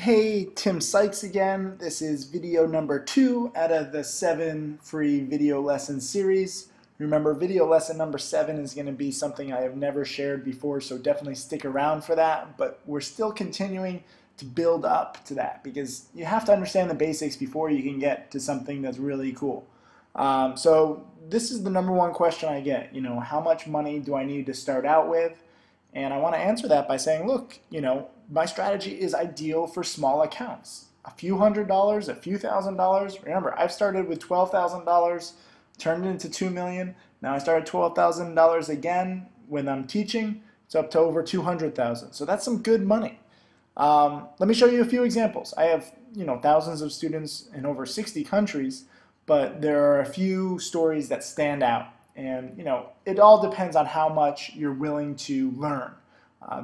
Hey, Tim Sykes again. This is video number 2 out of the 7 free video lesson series. Remember, video lesson number 7 is going to be something I have never shared before, so definitely stick around for that. But we're still continuing to build up to that because you have to understand the basics before you can get to something that's really cool. So this is the number one question I get. How much money do I need to start out with? And I want to answer that by saying, look, my strategy is ideal for small accounts. A few $100s, a few $1,000s. Remember, I've started with $12,000, turned it into $2 million. Now I started $12,000 again when I'm teaching. It's up to over $200,000. So that's some good money. Let me show you a few examples. I have, thousands of students in over 60 countries, but there are a few stories that stand out. And it all depends on how much you're willing to learn.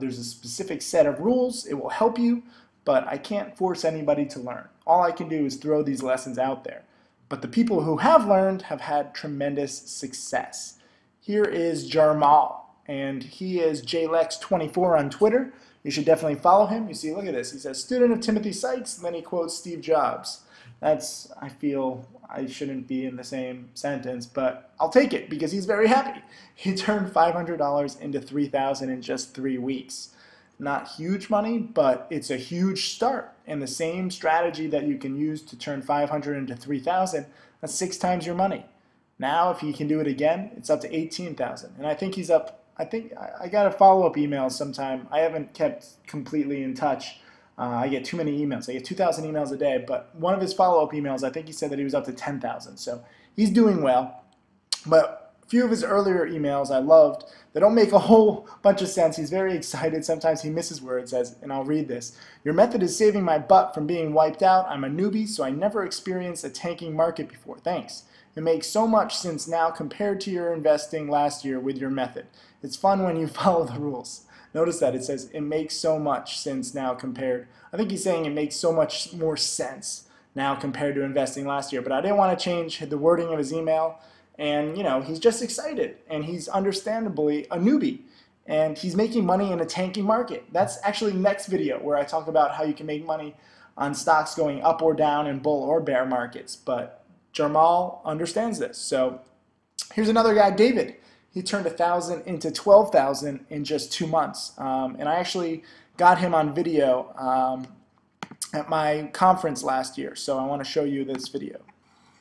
There's a specific set of rules. It will help you, but I can't force anybody to learn. All I can do is throw these lessons out there. But the people who have learned have had tremendous success. Here is Jarmal, and he is JLex24 on Twitter. You should definitely follow him. You see, look at this. He says, student of Timothy Sykes, and then he quotes Steve Jobs. I feel I shouldn't be in the same sentence, but I'll take it because he's very happy. He turned $500 into $3,000 in just 3 weeks. Not huge money, but it's a huge start. And the same strategy that you can use to turn $500 into $3,000, that's 6 times your money. Now, if he can do it again, it's up to $18,000. And I think he's up, I got a follow-up email sometime. I haven't kept completely in touch. I get too many emails. I get 2,000 emails a day, but one of his follow-up emails, I think he said that he was up to 10,000. So he's doing well. But a few of his earlier emails I loved. They don't make a whole bunch of sense. He's very excited. Sometimes he misses words, and I'll read this. Your method is saving my butt from being wiped out. I'm a newbie, so I never experienced a tanking market before. Thanks. It makes so much sense now compared to your investing last year with your method. It's fun when you follow the rules. Notice that it says it makes so much sense now compared. I think he's saying it makes so much more sense now compared to investing last year. But I didn't want to change the wording of his email. And he's just excited, and he's understandably a newbie, and he's making money in a tanking market. That's actually next video where I talk about how you can make money on stocks going up or down in bull or bear markets. But Jarmal understands this. So here's another guy, David. He turned 1,000 into 12,000 in just 2 months. And I actually got him on video at my conference last year. So I want to show you this video.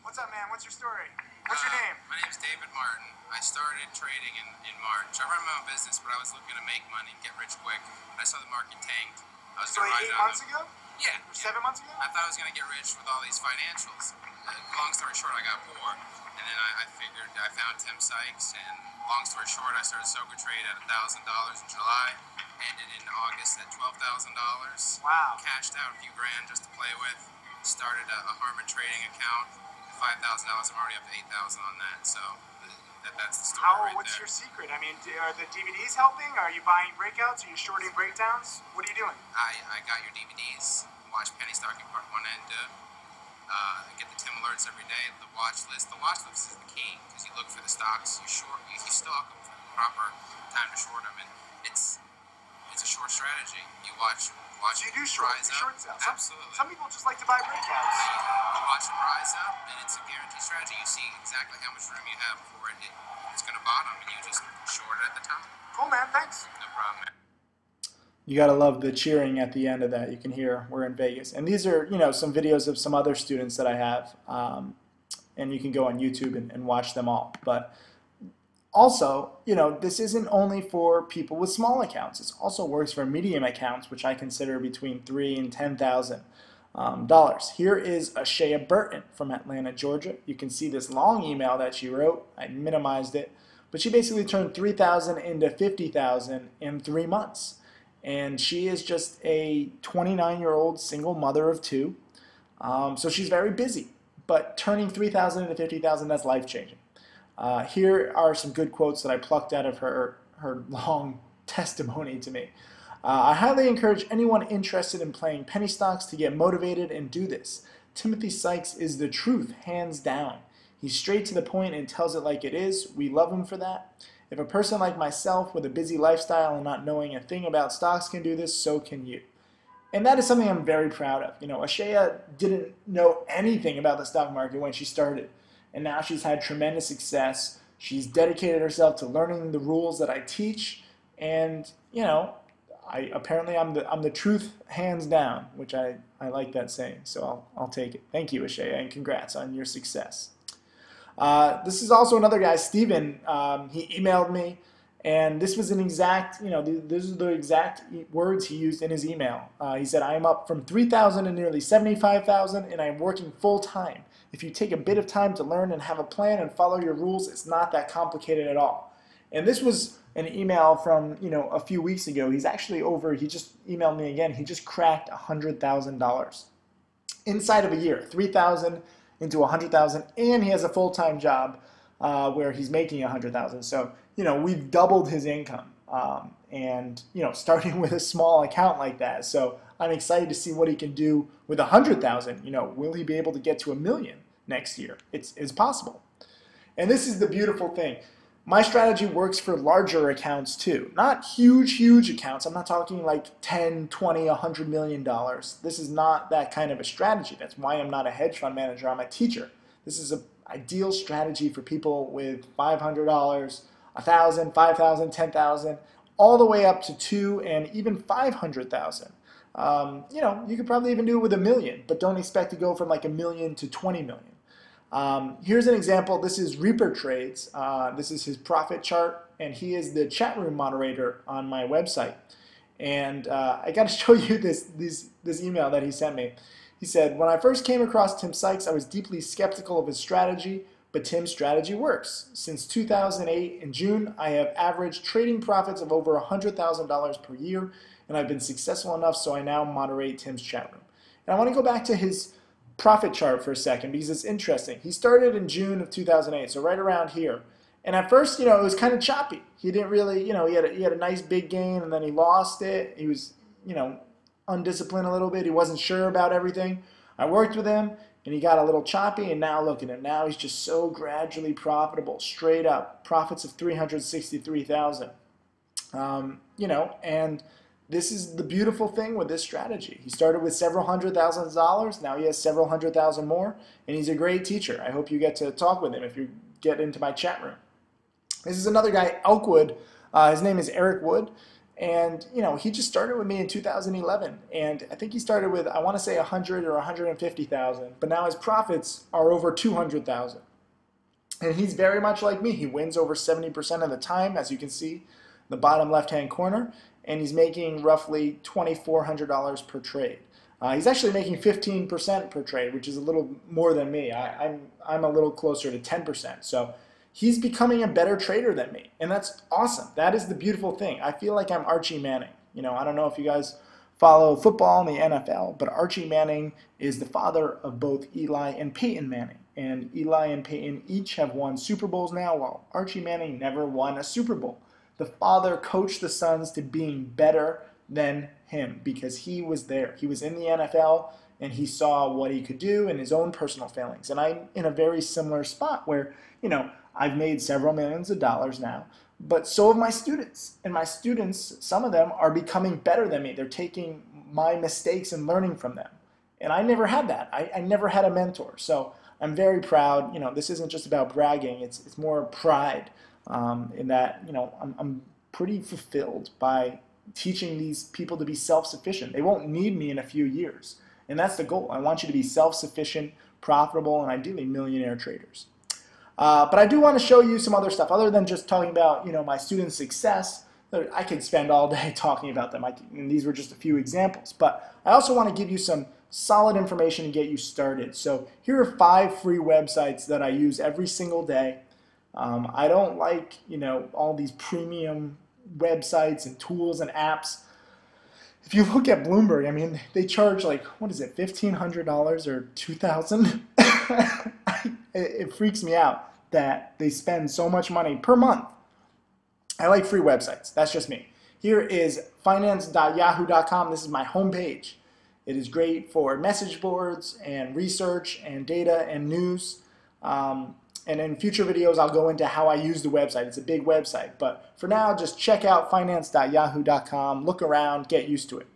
What's up, man? What's your story? What's your name? My name's David Martin. I started trading in March. I run my own business, but I was looking to make money, get rich quick. I saw the market tanked. I was So going to like 8 ride on months them. ago? Yeah. Or 7 months ago? I thought I was going to get rich with all these financials. Long story short, I got poor. And then I figured I found Tim Sykes, and long story short, I started Soga Trade at $1,000 in July, ended in August at $12,000. Wow. Cashed out a few grand just to play with. Started a Harman trading account. $5,000. I'm already up to $8,000 on that. So that's the story. What's there. your secret? I mean, are the DVDs helping? Are you buying breakouts? Are you shorting breakdowns? What are you doing? I got your DVDs. Watch Penny Stocking Part 1 and 2. Get the Tim alerts every day. The watch list. The watch list is the key because you look for the stocks. You stock them for the proper time to short them, and it's a short strategy. You watch. So you do short sales. Absolutely. Some people just like to buy breakouts. You watch them rise up, and it's a guaranteed strategy. You see exactly how much room you have before it's going to bottom, and you just short it at the time. Cool, man. Thanks. No problem, man. You gotta love the cheering at the end of that. You can hear we're in Vegas. And these are, some videos of some other students that I have. And you can go on YouTube and watch them all. But also, this isn't only for people with small accounts. It also works for medium accounts, which I consider between $3,000 and $10,000. Here is Ashea Burton from Atlanta, Georgia. You can see this long email that she wrote. I minimized it. But she basically turned $3,000 into $50,000 in 3 months. And she is just a 29-year-old single mother of 2. So she's very busy. But turning $3,000 into $50,000, that's life-changing. Here are some good quotes that I plucked out of her long testimony to me. I highly encourage anyone interested in playing penny stocks to get motivated and do this. Timothy Sykes is the truth, hands down. He's straight to the point and tells it like it is. We love him for that. If a person like myself with a busy lifestyle and not knowing a thing about stocks can do this, so can you. And that is something I'm very proud of. You know, Ashaya didn't know anything about the stock market when she started, and now she's had tremendous success. She's dedicated herself to learning the rules that I teach, and you know, apparently I'm the truth hands down, which I like that saying, so I'll take it. Thank you, Ashaya, and congrats on your success. This is also another guy, Steven. He emailed me, and this was an exact, you know, these are the exact words he used in his email. He said, I am up from 3,000 to nearly 75,000, and I'm working full time. If you take a bit of time to learn and have a plan and follow your rules, it's not that complicated at all. And this was an email from, you know, a few weeks ago. He's actually over, he just emailed me again. He just cracked $100,000 inside of a year, 3,000 into 100,000, and he has a full-time job where he's making 100,000. So, you know, we've doubled his income, and you know, starting with a small account like that. So I'm excited to see what he can do with 100,000. You know, will he be able to get to $1 million next year? It's possible. And this is the beautiful thing. My strategy works for larger accounts too. Not huge accounts. I'm not talking like 10, 20, $100 million. This is not that kind of a strategy. That's why I'm not a hedge fund manager. I'm a teacher. This is an ideal strategy for people with $500, 1,000, 5,000, 10,000, all the way up to 2 and even 500,000. You know, you could probably even do it with $1 million, but don't expect to go from like $1 million to 20 million. Here's an example. This is Reaper Trades. This is his profit chart, and he is the chat room moderator on my website. And I got to show you this email that he sent me. He said, when I first came across Tim Sykes, I was deeply skeptical of his strategy, but Tim's strategy works. Since 2008 in June, I have averaged trading profits of over $100,000 per year, and I've been successful enough, so I now moderate Tim's chat room. And I want to go back to his profit chart for a second because it's interesting. He started in June of 2008, so right around here. And at first, you know, it was kind of choppy. He didn't really, you know, he had a nice big gain, and then he lost it. He was, you know, undisciplined a little bit. He wasn't sure about everything. I worked with him, and he got a little choppy, and now look at him. Now he's just so gradually profitable, straight up. Profits of 363,000. You know, and this is the beautiful thing with this strategy. He started with several $100,000. Now he has several 100,000 more, and he's a great teacher. I hope you get to talk with him if you get into my chat room. This is another guy, Elkwood. His name is Eric Wood, and you know, he just started with me in 2011, and I think he started with, I want to say 100 or 150,000, but now his profits are over 200,000. And he's very much like me. He wins over 70% of the time, as you can see in the bottom left-hand corner, and he's making roughly $2,400 per trade. He's actually making 15% per trade, which is a little more than me. I'm a little closer to 10%. So he's becoming a better trader than me, and that's awesome. That is the beautiful thing. I feel like I'm Archie Manning. You know, I don't know if you guys follow football in the NFL, but Archie Manning is the father of both Eli and Peyton Manning. And Eli and Peyton each have won Super Bowls now, while Archie Manning never won a Super Bowl. The father coached the sons to being better than him because he was there. He was in the NFL, and he saw what he could do in his own personal failings. And I'm in a very similar spot where, you know, I've made several millions of dollars now, but so have my students. And my students, some of them are becoming better than me. They're taking my mistakes and learning from them. And I never had that. I never had a mentor. So I'm very proud. You know, this isn't just about bragging. It's more pride. In that, you know, I'm pretty fulfilled by teaching these people to be self-sufficient. They won't need me in a few years. And that's the goal. I want you to be self-sufficient, profitable, and ideally millionaire traders. But I do want to show you some other stuff other than just talking about, you know, my students' success. I could spend all day talking about them. And these were just a few examples. But I also want to give you some solid information to get you started. So here are 5 free websites that I use every single day. I don't like, you know, all these premium websites and tools and apps. If you look at Bloomberg, I mean, they charge like, what is it, $1,500 or $2,000? It freaks me out that they spend so much money per month. I like free websites. That's just me. Here is finance.yahoo.com. This is my homepage. It is great for message boards and research and data and news. And in future videos, I'll go into how I use the website. It's a big website. But for now, just check out finance.yahoo.com. Look around. Get used to it.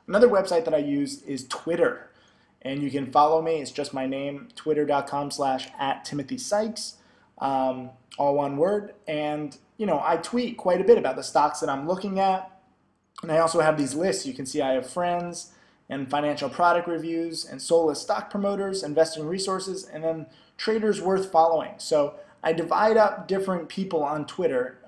Another website that I use is Twitter, and you can follow me. It's just my name, twitter.com/@TimothySykes, all one word. And I tweet quite a bit about the stocks that I'm looking at, and I also have these lists. You can see I have friends and financial product reviews and soulless stock promoters, investing resources, and then traders worth following. So I divide up different people on Twitter.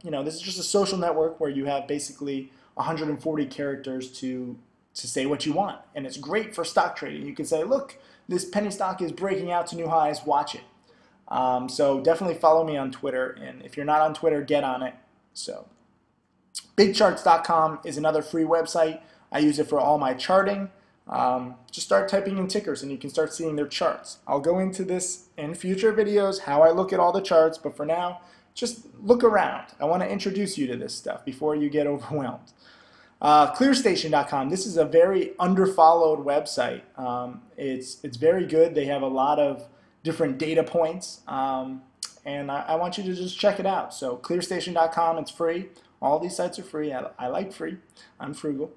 This is just a social network where you have basically 140 characters to say what you want, and it's great for stock trading. You can say, look, this penny stock is breaking out to new highs, watch it. So definitely follow me on Twitter, and if you're not on Twitter, get on it. So bigcharts.com is another free website. I use it for all my charting. Just start typing in tickers and you can start seeing their charts. I'll go into this in future videos, how I look at all the charts, but for now, just look around. I want to introduce you to this stuff before you get overwhelmed. Clearstation.com, this is a very underfollowed website. It's very good. They have a lot of different data points, and I want you to just check it out. So clearstation.com, it's free. All these sites are free. I like free. I'm frugal.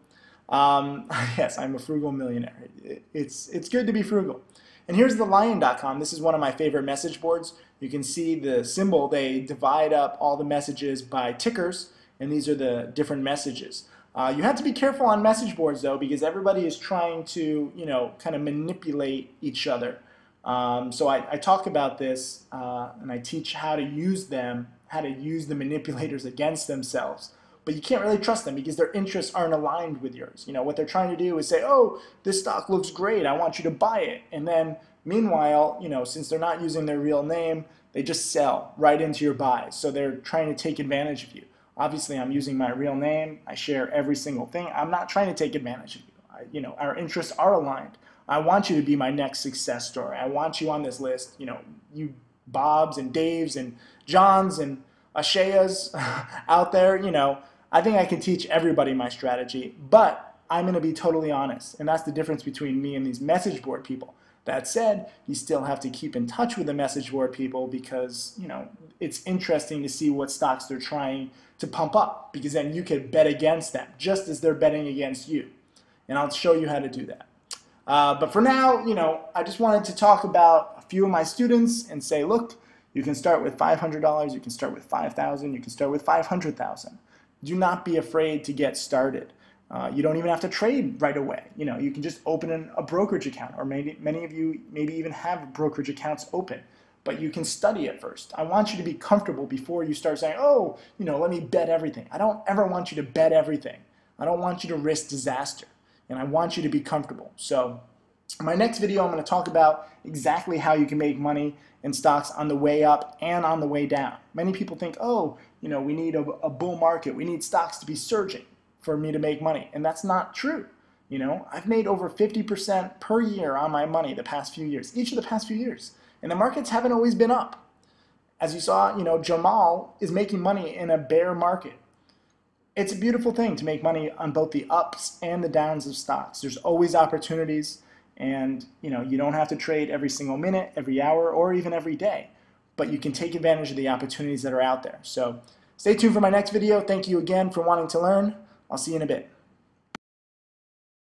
Yes, I'm a frugal millionaire. It's good to be frugal. And here's thelion.com. This is one of my favorite message boards. You can see the symbol. They divide up all the messages by tickers, and these are the different messages. You have to be careful on message boards, though, because everybody is trying to, kind of manipulate each other. So I talk about this, and I teach how to use them, how to use the manipulators against themselves. But you can't really trust them because their interests aren't aligned with yours. What they're trying to do is say, oh, this stock looks great, I want you to buy it. And then, meanwhile, since they're not using their real name, they just sell right into your buys. So they're trying to take advantage of you. Obviously, I'm using my real name. I share every single thing. I'm not trying to take advantage of you. Our interests are aligned. I want you to be my next success story. I want you on this list. You Bobs and Daves and Johns and Ashayas out there, I think I can teach everybody my strategy, but I'm going to be totally honest, and that's the difference between me and these message board people. That said, you still have to keep in touch with the message board people because, it's interesting to see what stocks they're trying to pump up, because then you can bet against them just as they're betting against you. And I'll show you how to do that. But for now, I just wanted to talk about a few of my students and say, look, you can start with $500, you can start with $5,000, you can start with $500,000. Do not be afraid to get started. You don't even have to trade right away. You can just open a brokerage account, or many of you maybe even have brokerage accounts open, but you can study it first. I want you to be comfortable before you start saying, oh, let me bet everything. I don't ever want you to bet everything. I don't want you to risk disaster, and I want you to be comfortable. So in my next video, I'm going to talk about exactly how you can make money in stocks on the way up and on the way down. Many people think, oh, we need a bull market. We need stocks to be surging for me to make money. And that's not true. I've made over 50% per year on my money the past few years, each of the past few years. And the markets haven't always been up. As you saw, Jamal is making money in a bear market. It's a beautiful thing to make money on both the ups and the downs of stocks. There's always opportunities. And you don't have to trade every single minute, every hour, or even every day, but you can take advantage of the opportunities that are out there. So stay tuned for my next video. Thank you again for wanting to learn. I'll see you in a bit.